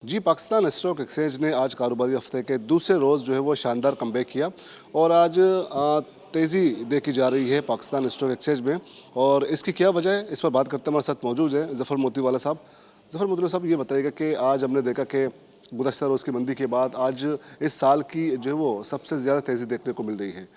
जी, Pakistan stock exchange ने आज कारोबारी हफ्ते के दूसरे रोज़ जो है वो शानदार कमबैक किया और आज तेज़ी देखी जा रही है पाकिस्तान स्टॉक एक्सचेंज में। और इसकी क्या वजह है, इस पर बात करते हमारे साथ मौजूद है ज़फ़र मोतीवाला साहब। ज़फ़र मोतीवाला साहब, ये बताइएगा कि आज हमने देखा कि गुज़श्ता रोज़ की मंदी के बाद आज इस साल की जो है वो सबसे ज़्यादा तेज़ी देखने को मिल रही है,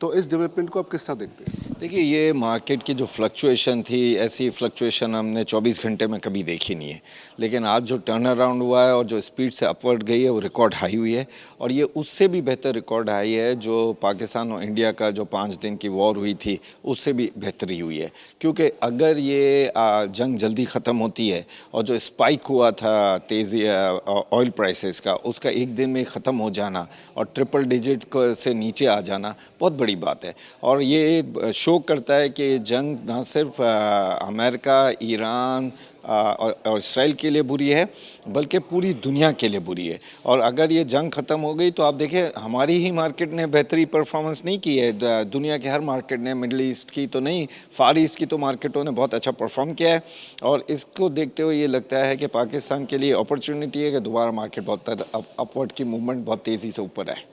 तो इस डेवलपमेंट को आप किस तरह देखते हैं? देखिए, ये मार्केट की जो फ्लक्चुएशन थी, ऐसी फ्लक्चुएशन हमने 24 घंटे में कभी देखी नहीं है। लेकिन आज जो टर्न अराउंड हुआ है और जो स्पीड से अपवर्ड गई है, वो रिकॉर्ड हाई हुई है और ये उससे भी बेहतर रिकॉर्ड हाई है जो पाकिस्तान और इंडिया का जो 5 दिन की वॉर हुई थी, उससे भी बेहतरी हुई है। क्योंकि अगर ये जंग जल्दी ख़त्म होती है और जो स्पाइक हुआ था तेज़ी ऑयल प्राइसेस का, उसका एक दिन में ख़त्म हो जाना और ट्रिपल डिजिट से नीचे आ जाना बहुत बड़ी बात है। और ये शो करता है कि जंग ना सिर्फ अमेरिका, ईरान और इसराइल के लिए बुरी है, बल्कि पूरी दुनिया के लिए बुरी है। और अगर ये जंग ख़त्म हो गई तो आप देखिए, हमारी ही मार्केट ने बेहतरी परफॉर्मेंस नहीं की है, दुनिया के हर मार्केट ने, मिडल ईस्ट की तो नहीं, फार ईस्ट की तो मार्केटों ने बहुत अच्छा परफॉर्म किया है। और इसको देखते हुए ये लगता है कि पाकिस्तान के लिए अपॉर्चुनिटी है कि दोबारा मार्केट बहुत अपवर्ड की मूवमेंट बहुत तेज़ी से ऊपर आए।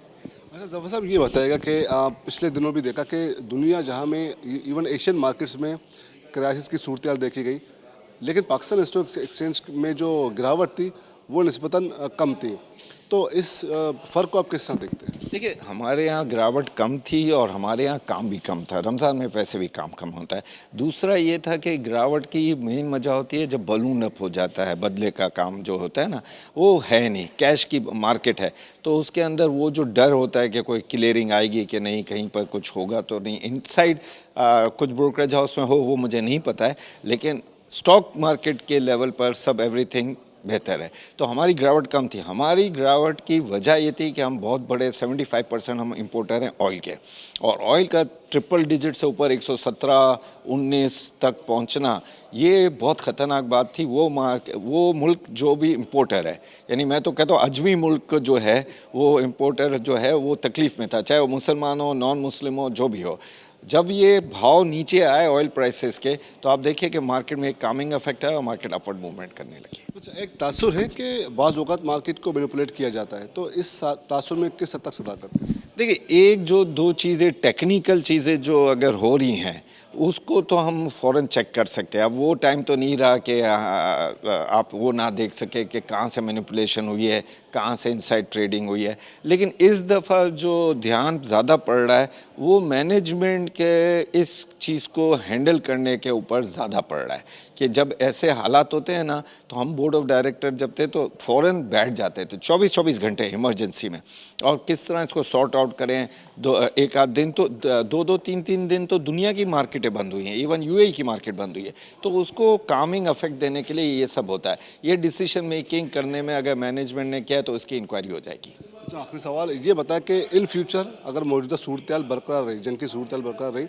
अच्छा ज़फ़र साहब, ये बताएगा कि पिछले दिनों भी देखा कि दुनिया जहां में इवन एशियन मार्केट्स में क्राइसिस की सूरत देखी गई, लेकिन पाकिस्तान स्टॉक एक्सचेंज में जो गिरावट थी वो निस्बतन कम थी। तो इस फ़र्क को आप किस तरह देखते हैं? देखिए, हमारे यहाँ गिरावट कम थी और हमारे यहाँ काम भी कम था। रमज़ान में वैसे भी काम कम होता है। दूसरा ये था कि गिरावट की मेन वजह होती है जब बलून अप हो जाता है, बदले का काम जो होता है ना, वो है नहीं, कैश की मार्केट है, तो उसके अंदर वो जो डर होता है कि कोई क्लियरिंग आएगी कि नहीं, कहीं पर कुछ होगा तो नहीं। इनसाइड कुछ ब्रोकरेज हाउस में हो वो मुझे नहीं पता है, लेकिन स्टॉक मार्केट के लेवल पर सब एवरीथिंग बेहतर है। तो हमारी गिरावट कम थी। हमारी गिरावट की वजह ये थी कि हम बहुत बड़े 75% हम इंपोर्टर हैं ऑयल के, और ऑयल का ट्रिपल डिजिट से ऊपर 117-19 तक पहुंचना, ये बहुत ख़तरनाक बात थी। वो मुल्क जो भी इंपोर्टर है, यानी मैं तो कहता हूँ अजमी मुल्क जो है, वो इंपोर्टर जो है वो तकलीफ़ में था, चाहे वो मुसलमान हो, नॉन मुस्लिम हो, जो भी हो। जब ये भाव नीचे आए ऑयल प्राइसेस के, तो आप देखिए कि मार्केट में एक कामिंग इफेक्ट है और मार्केट अपवर्ड मूवमेंट करने लगी। अच्छा, एक तासुर है कि बाज़ औक़ात मार्केट को मैनिपुलेट किया जाता है, तो इस तासुर में किस हद तक सदाकत है? देखिए, एक जो दो चीज़ें, टेक्निकल चीज़ें जो अगर हो रही हैं, उसको तो हम फ़ौरन चेक कर सकते हैं। अब वो टाइम तो नहीं रहा कि आप वो ना देख सके कि कहाँ से मैनिपुलेशन हुई है, कहाँ से इनसाइड ट्रेडिंग हुई है। लेकिन इस दफ़ा जो ध्यान ज़्यादा पड़ रहा है, वो मैनेजमेंट के इस चीज़ को हैंडल करने के ऊपर ज़्यादा पड़ रहा है कि जब ऐसे हालात होते हैं ना, तो हम बोर्ड ऑफ डायरेक्टर जब थे तो फ़ौरन बैठ जाते थे 24-24 घंटे इमरजेंसी में, और किस तरह इसको सॉर्ट आउट करें। एक आध दिन तो 2-2, 3-3 दिन तो दुनिया की मार्केटें बंद हुई हैं, इवन यूएई की मार्केट बंद हुई है। तो उसको कामिंग इफेक्ट देने के लिए ये सब होता है। ये डिसीजन मेकिंग करने में अगर मैनेजमेंट ने किया तो इसकी इंक्वायरी हो जाएगी। अच्छा, आखिरी सवाल ये बताया कि इन फ्यूचर अगर मौजूदा सूरत बरकरार रही, जंग की सूरत बरकरार रही,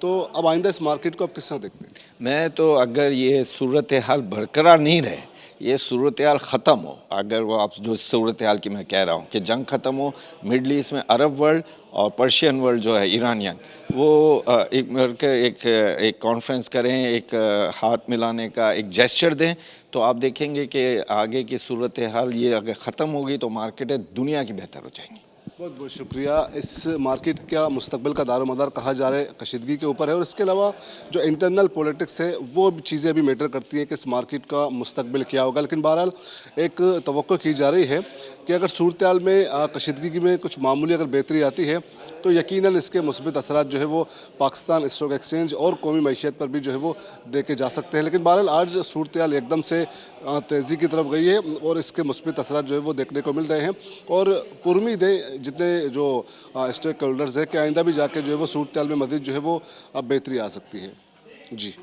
तो अब आइंदा इस मार्केट को आप किस तरह देखते हैं? मैं तो, अगर ये सूरत हाल बरकरार नहीं रहे, ये सूरत हाल ख़त्म हो, अगर वो आप जो सूरत हाल की मैं कह रहा हूँ कि जंग ख़त्म हो, मिडल ईस्ट में अरब वर्ल्ड और पर्शियन वर्ल्ड जो है ईरानियन, वो एक मिलकर एक कॉन्फ्रेंस करें, एक हाथ मिलाने का एक जेस्चर दें, तो आप देखेंगे कि आगे की सूरत हाल ये अगर ख़त्म होगी तो मार्केटें दुनिया की बेहतर हो जाएंगी। बहुत बहुत शुक्रिया। इस मार्केट का मुस्तकबिल का दारोमदार कहा जा रहा है कशीदगी के ऊपर है, और इसके अलावा जो इंटरनल पॉलिटिक्स है वो चीज़ें अभी मैटर करती हैं कि इस मार्केट का मुस्तकबिल क्या होगा। लेकिन बहरहाल एक तवक्को की जा रही है कि अगर सूरत हाल में कशीदगी में कुछ मामूली अगर बेहतरी आती है तो यकीनन इसके मुस्बित असरात जो है वो पाकिस्तान स्टॉक एक्सचेंज और कौमी मईशत पर भी जो है वो देखे जा सकते हैं। लेकिन बहरहाल आज सूरत हाल एकदम से तेज़ी की तरफ गई है और इसके मुस्बित असरात जो है वो देखने को मिल रहे हैं, और पुरुमीद है जितने जो स्टेक होल्डर्स है कि आइंदा भी जाके जो है वो सूरत हाल में मज़ीद जो है वो अब बेहतरी आ सकती है। जी।